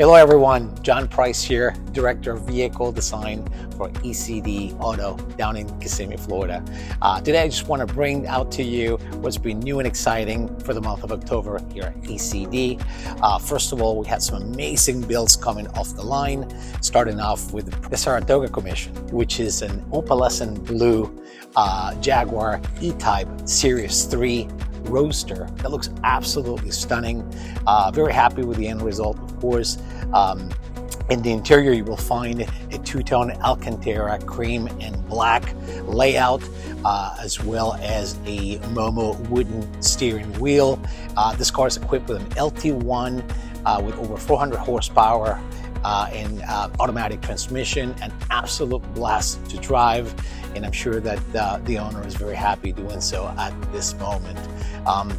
Hello everyone, John Price here, Director of Vehicle Design for E.C.D Auto down in Kissimmee, Florida. Today I just want to bring out to you what's been new and exciting for the month of October here at E.C.D. First of all, we had some amazing builds coming off the line, starting off with the Saratoga Commission, which is an opalescent blue Jaguar E-Type Series 3 Roadster that looks absolutely stunning. Very happy with the end result, of course. In the interior, you will find a two-tone Alcantara cream and black layout, as well as a Momo wooden steering wheel. This car is equipped with an LT1 with over 400 horsepower and automatic transmission, an absolute blast to drive, and I'm sure that the owner is very happy doing so at this moment.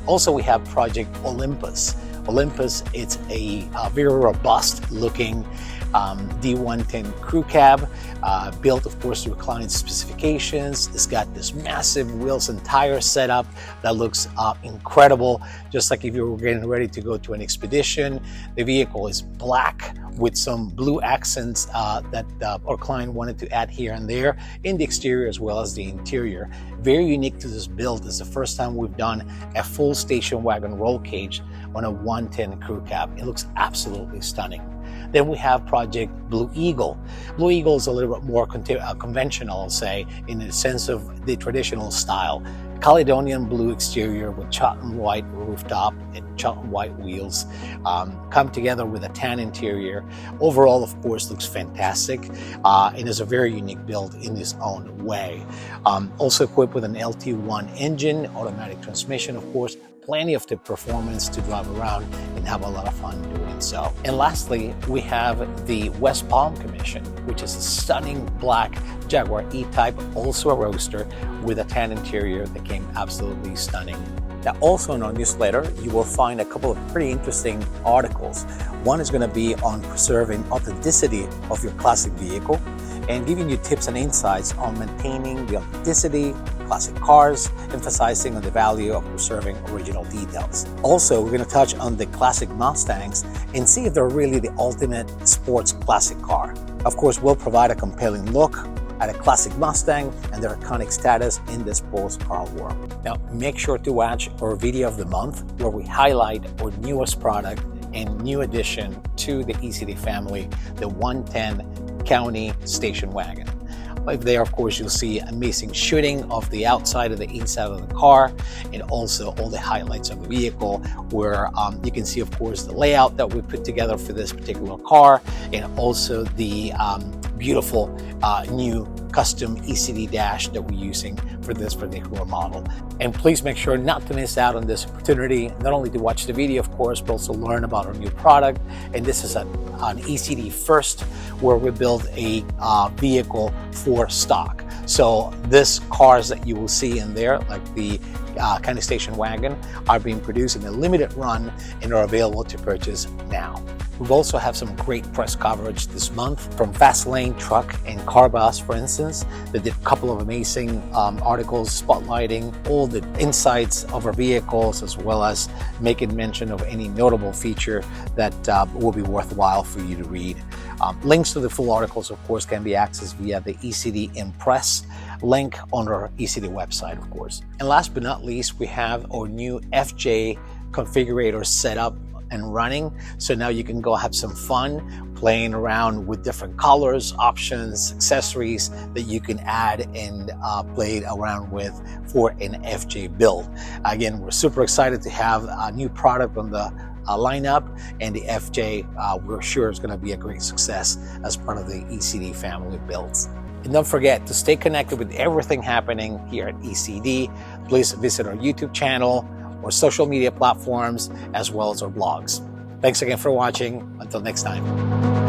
Also, we have Project Olympus. Olympus, it's a very robust looking D110 crew cab, built of course to client specifications. It's got this massive wheels and tire setup that looks incredible, just like if you were getting ready to go to an expedition. The vehicle is black with some blue accents that our client wanted to add here and there in the exterior as well as the interior. Very unique to this build. It's the first time we've done a full station wagon roll cage on a 110 crew cab. It looks absolutely stunning. Then we have Project Blue Eagle. Blue Eagle is a little bit more conventional, I'll say, in the sense of the traditional style. Caledonian blue exterior with cotton white rooftop and cotton white wheels come together with a tan interior. Overall, of course, looks fantastic and is a very unique build in its own way. Also equipped with an LT1 engine, automatic transmission, of course, plenty of the performance to drive around and have a lot of fun doing so. And lastly, we have the West Palm Commission, which is a stunning black Jaguar E-Type, also a roadster with a tan interior that came absolutely stunning. Now, also in our newsletter, you will find a couple of pretty interesting articles. One is going to be on preserving authenticity of your classic vehicle and giving you tips and insights on maintaining the authenticity of classic cars, emphasizing on the value of preserving original details. Also, we're going to touch on the classic Mustangs and see if they're really the ultimate sports classic car. Of course, we'll provide a compelling look at a classic Mustang and their iconic status in the sports car world. Now, make sure to watch our video of the month where we highlight our newest product and new addition to the E.C.D family, the 110 County Station Wagon. There, of course, you'll see amazing shooting of the outside of the inside of the car, and also all the highlights of the vehicle where you can see, of course, the layout that we put together for this particular car, and also the beautiful new custom ECD dash that we're using for this particular model. And please make sure not to miss out on this opportunity, not only to watch the video, of course, but also learn about our new product. And this is an ECD first, where we build a vehicle for stock. So these cars that you will see in there, like the County Station Wagon, are being produced in a limited run and are available to purchase now. We also have some great press coverage this month from Fast Lane Truck and Car Bus, for instance. They did a couple of amazing articles spotlighting all the insights of our vehicles, as well as making mention of any notable feature that will be worthwhile for you to read. Links to the full articles, of course, can be accessed via the ECD Impress link on our ECD website, of course. And last but not least, we have our new FJ configurator set up and running. So now you can go have some fun playing around with different colors, options, accessories that you can add and play around with for an FJ build. Again, we're super excited to have a new product on the lineup, and the FJ we're sure is going to be a great success as part of the ECD family builds. And don't forget to stay connected with everything happening here at ECD. Please visit our YouTube channel or social media platforms, as well as our blogs. Thanks again for watching. Until next time.